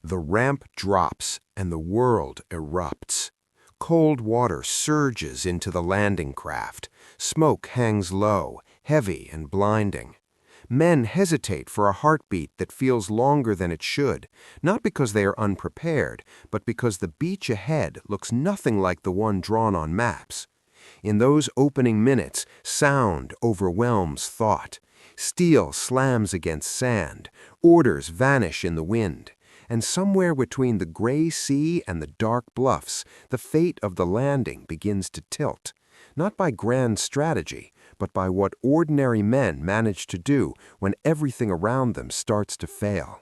The ramp drops and the world erupts. Cold water surges into the landing craft. Smoke hangs low, heavy and blinding. Men hesitate for a heartbeat that feels longer than it should, not because they are unprepared, but because the beach ahead looks nothing like the one drawn on maps. In those opening minutes, sound overwhelms thought. Steel slams against sand, orders vanish in the wind. And somewhere between the gray sea and the dark bluffs, the fate of the landing begins to tilt, not by grand strategy, but by what ordinary men manage to do when everything around them starts to fail.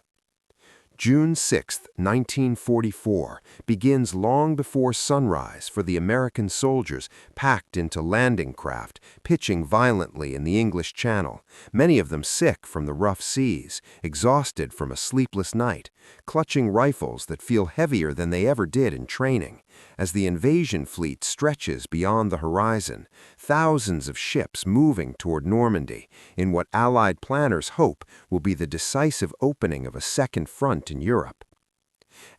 June 6, 1944, begins long before sunrise for the American soldiers packed into landing craft, pitching violently in the English Channel, many of them sick from the rough seas, exhausted from a sleepless night, clutching rifles that feel heavier than they ever did in training. As the invasion fleet stretches beyond the horizon, thousands of ships moving toward Normandy, in what Allied planners hope will be the decisive opening of a second front in Europe.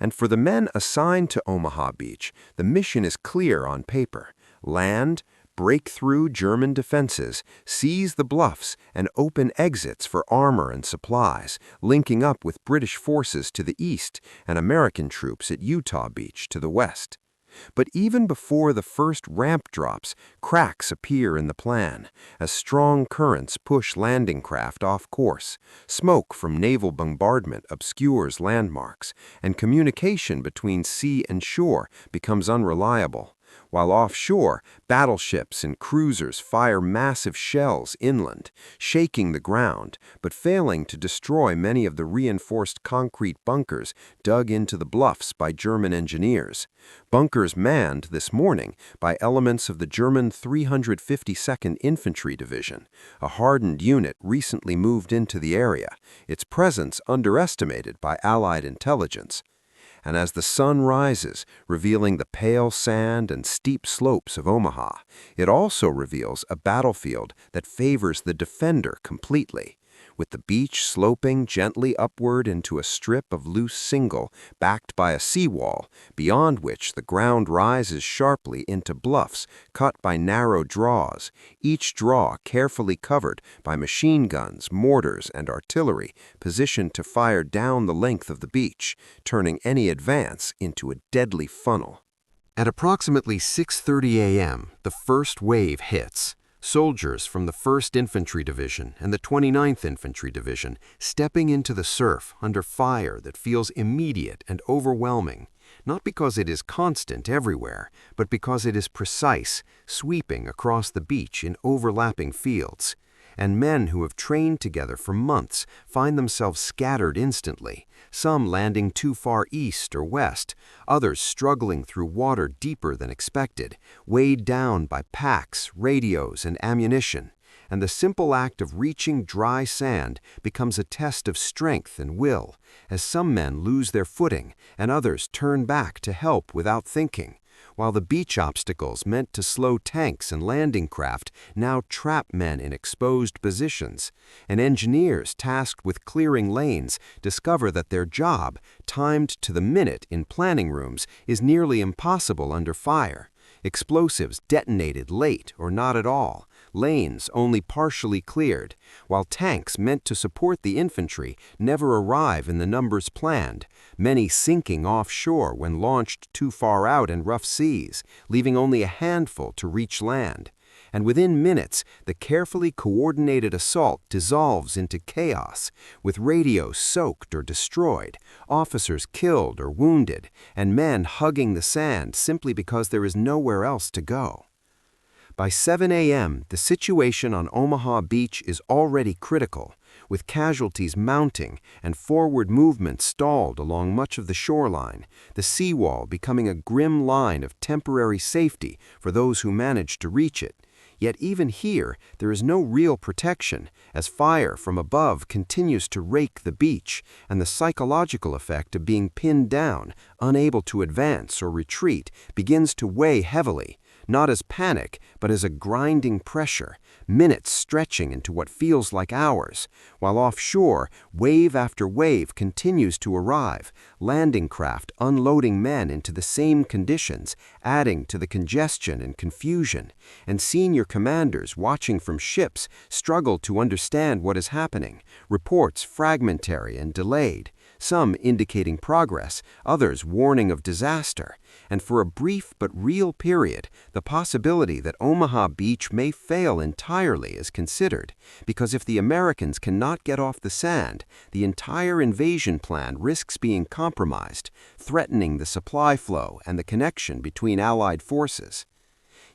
And for the men assigned to Omaha Beach, the mission is clear on paper: land, break through German defenses, seize the bluffs, and open exits for armor and supplies, linking up with British forces to the east and American troops at Utah Beach to the west. But even before the first ramp drops, cracks appear in the plan, as strong currents push landing craft off course. Smoke from naval bombardment obscures landmarks, and communication between sea and shore becomes unreliable. While offshore, battleships and cruisers fire massive shells inland, shaking the ground, but failing to destroy many of the reinforced concrete bunkers dug into the bluffs by German engineers. Bunkers manned this morning by elements of the German 352nd Infantry Division, a hardened unit recently moved into the area, its presence underestimated by Allied intelligence. And as the sun rises, revealing the pale sand and steep slopes of Omaha, it also reveals a battlefield that favors the defender completely, with the beach sloping gently upward into a strip of loose shingle backed by a seawall, beyond which the ground rises sharply into bluffs cut by narrow draws, each draw carefully covered by machine guns, mortars, and artillery positioned to fire down the length of the beach, turning any advance into a deadly funnel. At approximately 6:30 a.m., the first wave hits. Soldiers from the 1st Infantry Division and the 29th Infantry Division stepping into the surf under fire that feels immediate and overwhelming, not because it is constant everywhere, but because it is precise, sweeping across the beach in overlapping fields. And men who have trained together for months find themselves scattered instantly, some landing too far east or west, others struggling through water deeper than expected, weighed down by packs, radios, and ammunition. And the simple act of reaching dry sand becomes a test of strength and will, as some men lose their footing and others turn back to help without thinking, while the beach obstacles meant to slow tanks and landing craft now trap men in exposed positions, and engineers tasked with clearing lanes discover that their job, timed to the minute in planning rooms, is nearly impossible under fire. Explosives detonated late or not at all, lanes only partially cleared, while tanks meant to support the infantry never arrive in the numbers planned, many sinking offshore when launched too far out in rough seas, leaving only a handful to reach land. And within minutes, the carefully coordinated assault dissolves into chaos, with radios soaked or destroyed, officers killed or wounded, and men hugging the sand simply because there is nowhere else to go. By 7 a.m., the situation on Omaha Beach is already critical, with casualties mounting and forward movement stalled along much of the shoreline, the seawall becoming a grim line of temporary safety for those who manage to reach it. Yet even here, there is no real protection, as fire from above continues to rake the beach, and the psychological effect of being pinned down, unable to advance or retreat, begins to weigh heavily, not as panic, but as a grinding pressure, minutes stretching into what feels like hours, while offshore, wave after wave continues to arrive, landing craft unloading men into the same conditions, adding to the congestion and confusion, and senior commanders watching from ships struggle to understand what is happening, reports fragmentary and delayed, some indicating progress, others warning of disaster, and for a brief but real period, the possibility that Omaha Beach may fail entirely is considered, because if the Americans cannot get off the sand, the entire invasion plan risks being compromised, threatening the supply flow and the connection between Allied forces.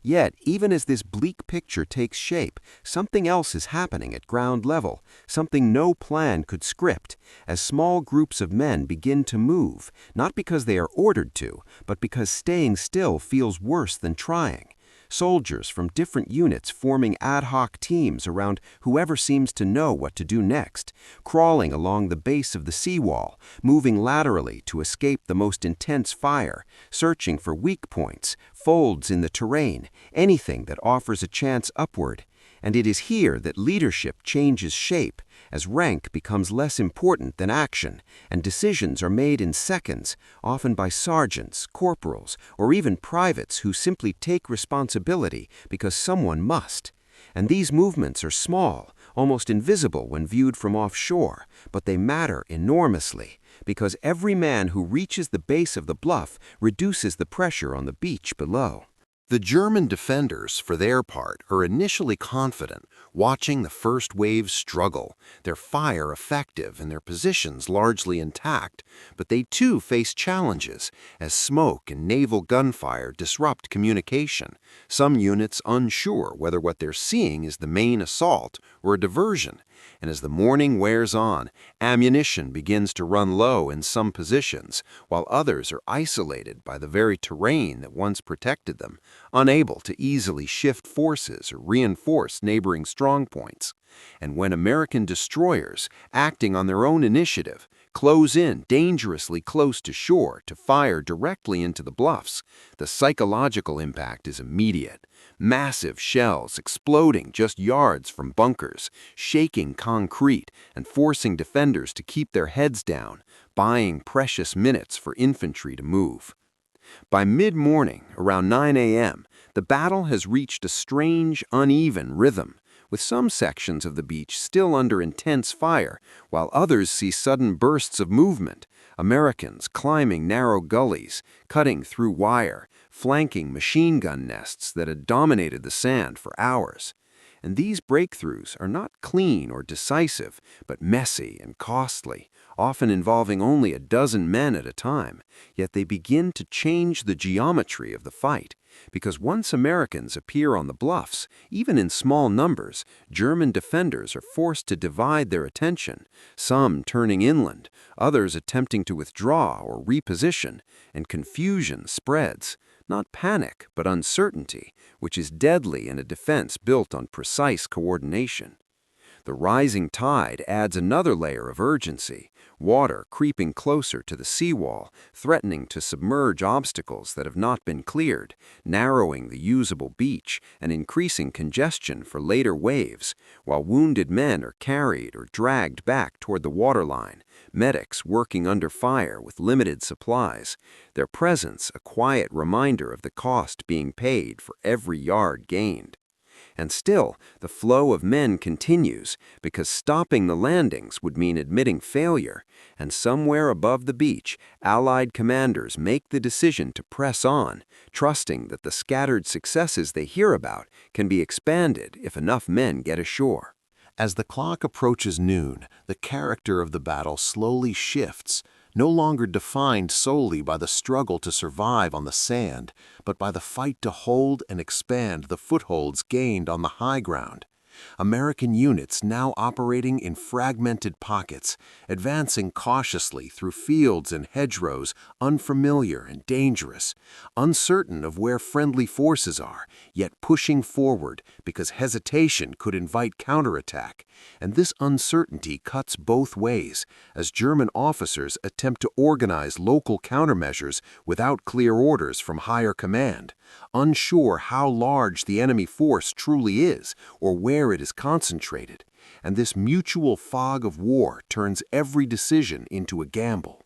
Yet, even as this bleak picture takes shape, something else is happening at ground level, something no plan could script, as small groups of men begin to move, not because they are ordered to, but because staying still feels worse than trying. Soldiers from different units forming ad hoc teams around whoever seems to know what to do next, crawling along the base of the seawall, moving laterally to escape the most intense fire, searching for weak points, folds in the terrain, anything that offers a chance upward. And it is here that leadership changes shape, as rank becomes less important than action, and decisions are made in seconds, often by sergeants, corporals, or even privates who simply take responsibility because someone must. And these movements are small, almost invisible when viewed from offshore, but they matter enormously, because every man who reaches the base of the bluff reduces the pressure on the beach below. The German defenders, for their part, are initially confident, watching the first waves struggle, their fire effective and their positions largely intact, but they too face challenges, as smoke and naval gunfire disrupt communication, some units unsure whether what they're seeing is the main assault or a diversion. And as the morning wears on, ammunition begins to run low in some positions, while others are isolated by the very terrain that once protected them, unable to easily shift forces or reinforce neighboring strongpoints. And when American destroyers, acting on their own initiative, close in dangerously close to shore to fire directly into the bluffs, the psychological impact is immediate. Massive shells exploding just yards from bunkers, shaking concrete and forcing defenders to keep their heads down, buying precious minutes for infantry to move. By mid-morning, around 9 a.m., the battle has reached a strange, uneven rhythm, with some sections of the beach still under intense fire, while others see sudden bursts of movement, Americans climbing narrow gullies, cutting through wire, flanking machine gun nests that had dominated the sand for hours. And these breakthroughs are not clean or decisive, but messy and costly, often involving only a dozen men at a time, yet they begin to change the geometry of the fight, because once Americans appear on the bluffs, even in small numbers, German defenders are forced to divide their attention, some turning inland, others attempting to withdraw or reposition, and confusion spreads. Not panic, but uncertainty, which is deadly in a defense built on precise coordination. The rising tide adds another layer of urgency, water creeping closer to the seawall, threatening to submerge obstacles that have not been cleared, narrowing the usable beach and increasing congestion for later waves, while wounded men are carried or dragged back toward the waterline, medics working under fire with limited supplies, their presence a quiet reminder of the cost being paid for every yard gained. And still, the flow of men continues, because stopping the landings would mean admitting failure, and somewhere above the beach, Allied commanders make the decision to press on, trusting that the scattered successes they hear about can be expanded if enough men get ashore. As the clock approaches noon, the character of the battle slowly shifts, no longer defined solely by the struggle to survive on the sand, but by the fight to hold and expand the footholds gained on the high ground. American units now operating in fragmented pockets, advancing cautiously through fields and hedgerows unfamiliar and dangerous, uncertain of where friendly forces are, yet pushing forward because hesitation could invite counterattack. And this uncertainty cuts both ways, as German officers attempt to organize local countermeasures without clear orders from higher command. unsure how large the enemy force truly is or where it is concentrated, and this mutual fog of war turns every decision into a gamble.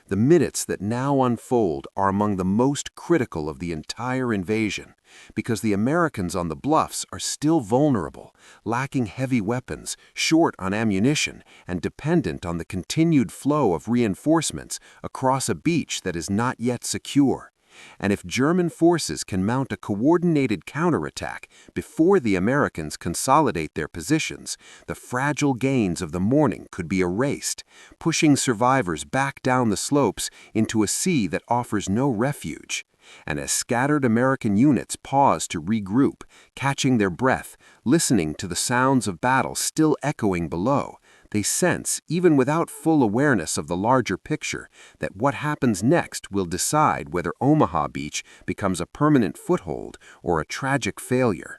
The minutes that now unfold are among the most critical of the entire invasion, because the Americans on the bluffs are still vulnerable, lacking heavy weapons, short on ammunition, and dependent on the continued flow of reinforcements across a beach that is not yet secure. And if German forces can mount a coordinated counterattack before the Americans consolidate their positions, the fragile gains of the morning could be erased, pushing survivors back down the slopes into a sea that offers no refuge. And as scattered American units pause to regroup, catching their breath, listening to the sounds of battle still echoing below, they sense, even without full awareness of the larger picture, that what happens next will decide whether Omaha Beach becomes a permanent foothold or a tragic failure.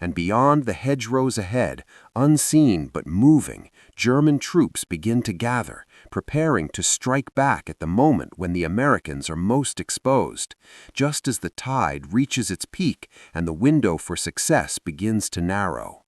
And beyond the hedgerows ahead, unseen but moving, German troops begin to gather, preparing to strike back at the moment when the Americans are most exposed, just as the tide reaches its peak and the window for success begins to narrow.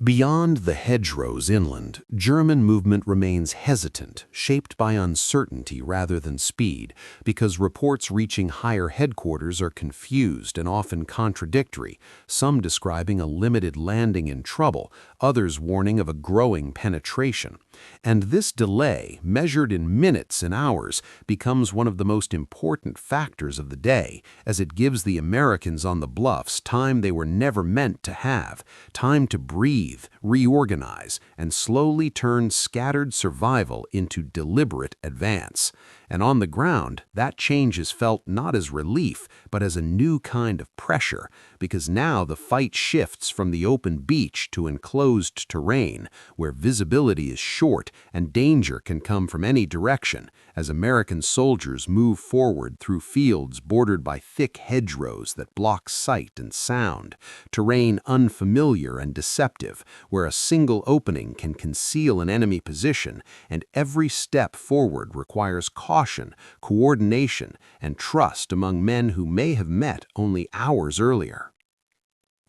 Beyond the hedgerows inland, German movement remains hesitant, shaped by uncertainty rather than speed, because reports reaching higher headquarters are confused and often contradictory, some describing a limited landing in trouble, others warning of a growing penetration. And this delay, measured in minutes and hours, becomes one of the most important factors of the day, as it gives the Americans on the bluffs time they were never meant to have, time to breathe, reorganize, and slowly turn scattered survival into deliberate advance. And on the ground, that change is felt not as relief, but as a new kind of pressure, because now the fight shifts from the open beach to enclosed terrain, where visibility is short and danger can come from any direction, as American soldiers move forward through fields bordered by thick hedgerows that block sight and sound, terrain unfamiliar and deceptive, where a single opening can conceal an enemy position, and every step forward requires caution, coordination, and trust among men who may have met only hours earlier.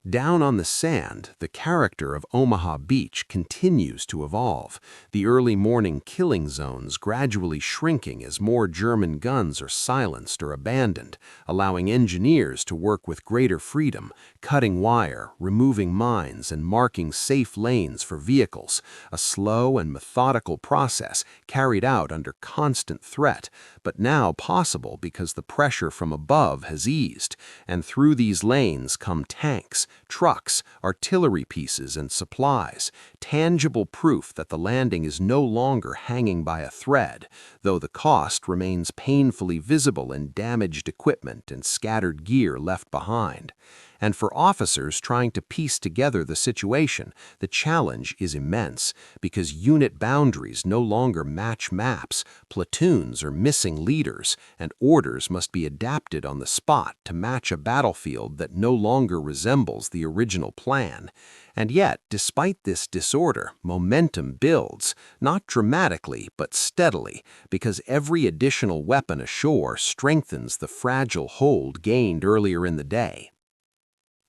Down on the sand, the character of Omaha Beach continues to evolve, the early morning killing zones gradually shrinking as more German guns are silenced or abandoned, allowing engineers to work with greater freedom, cutting wire, removing mines, and marking safe lanes for vehicles, a slow and methodical process carried out under constant threat, but now possible because the pressure from above has eased, and through these lanes come tanks, trucks, artillery pieces, and supplies, tangible proof that the landing is no longer hanging by a thread, though the cost remains painfully visible in damaged equipment and scattered gear left behind. And for officers trying to piece together the situation, the challenge is immense, because unit boundaries no longer match maps, platoons are missing leaders, and orders must be adapted on the spot to match a battlefield that no longer resembles the original plan. And yet, despite this disorder, momentum builds, not dramatically but steadily, because every additional weapon ashore strengthens the fragile hold gained earlier in the day.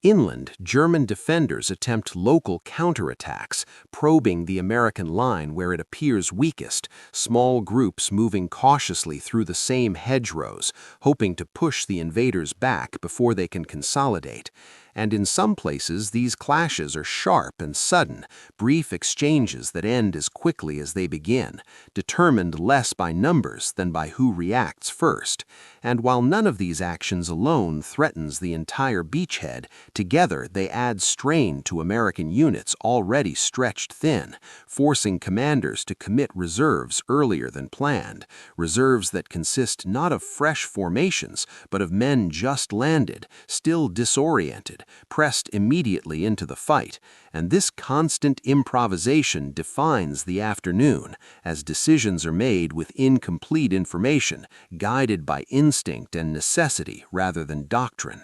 Inland, German defenders attempt local counterattacks, probing the American line where it appears weakest, small groups moving cautiously through the same hedgerows, hoping to push the invaders back before they can consolidate. And in some places, these clashes are sharp and sudden, brief exchanges that end as quickly as they begin, determined less by numbers than by who reacts first. And while none of these actions alone threatens the entire beachhead, together they add strain to American units already stretched thin, forcing commanders to commit reserves earlier than planned, reserves that consist not of fresh formations, but of men just landed, still disoriented, pressed immediately into the fight, and this constant improvisation defines the afternoon, as decisions are made with incomplete information, guided by instinct and necessity rather than doctrine.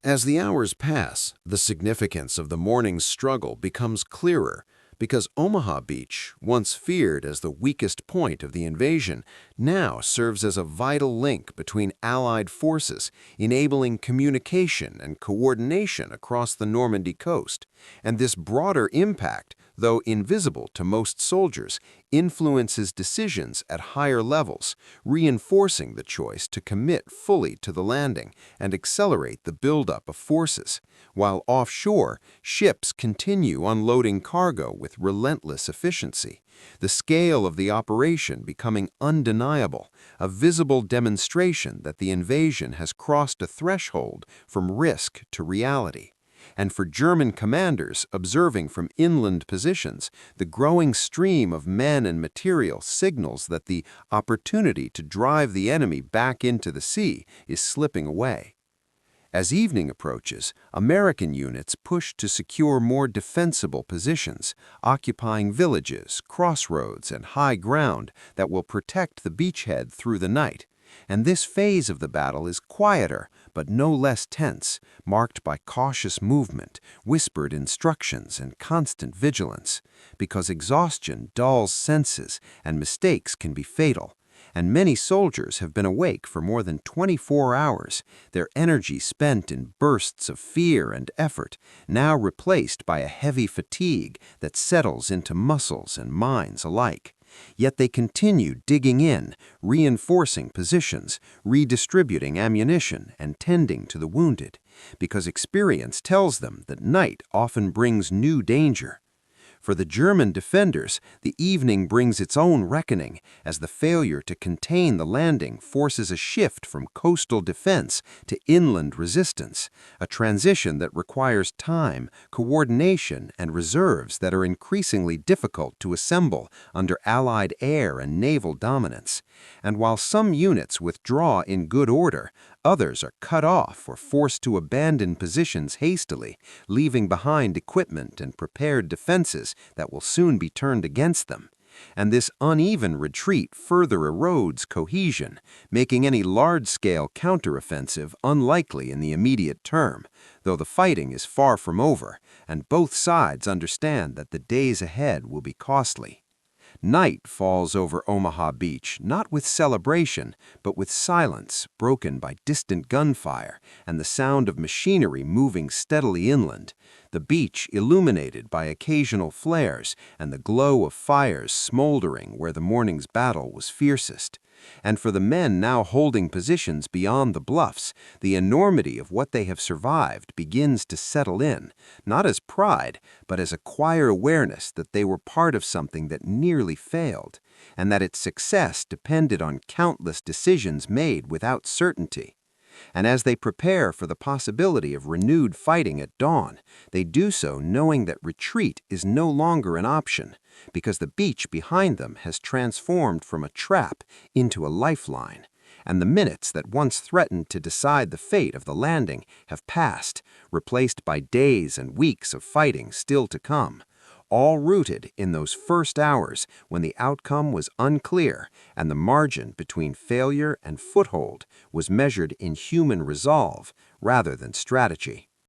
As the hours pass, the significance of the morning's struggle becomes clearer, because Omaha Beach, once feared as the weakest point of the invasion, now serves as a vital link between Allied forces, enabling communication and coordination across the Normandy coast. And this broader impact, though invisible to most soldiers, influences decisions at higher levels, reinforcing the choice to commit fully to the landing and accelerate the buildup of forces. While offshore, ships continue unloading cargo with relentless efficiency, the scale of the operation becoming undeniable, a visible demonstration that the invasion has crossed a threshold from risk to reality. And for German commanders observing from inland positions, the growing stream of men and material signals that the opportunity to drive the enemy back into the sea is slipping away. As evening approaches, American units push to secure more defensible positions, occupying villages, crossroads, and high ground that will protect the beachhead through the night. And this phase of the battle is quieter, but no less tense, marked by cautious movement, whispered instructions, and constant vigilance, because exhaustion dulls senses and mistakes can be fatal. And many soldiers have been awake for more than 24 hours, their energy spent in bursts of fear and effort, now replaced by a heavy fatigue that settles into muscles and minds alike. Yet they continue digging in, reinforcing positions, redistributing ammunition, and tending to the wounded, because experience tells them that night often brings new danger. For the German defenders, the evening brings its own reckoning, as the failure to contain the landing forces a shift from coastal defense to inland resistance, a transition that requires time, coordination, and reserves that are increasingly difficult to assemble under Allied air and naval dominance. And while some units withdraw in good order, others are cut off or forced to abandon positions hastily, leaving behind equipment and prepared defenses that will soon be turned against them. And this uneven retreat further erodes cohesion, making any large-scale counteroffensive unlikely in the immediate term, though the fighting is far from over, and both sides understand that the days ahead will be costly. Night falls over Omaha Beach, not with celebration, but with silence broken by distant gunfire and the sound of machinery moving steadily inland, the beach illuminated by occasional flares and the glow of fires smoldering where the morning's battle was fiercest. And for the men now holding positions beyond the bluffs, the enormity of what they have survived begins to settle in, not as pride, but as a quiet awareness that they were part of something that nearly failed, and that its success depended on countless decisions made without certainty. And as they prepare for the possibility of renewed fighting at dawn, they do so knowing that retreat is no longer an option, because the beach behind them has transformed from a trap into a lifeline, and the minutes that once threatened to decide the fate of the landing have passed, replaced by days and weeks of fighting still to come, all rooted in those first hours when the outcome was unclear and the margin between failure and foothold was measured in human resolve rather than strategy.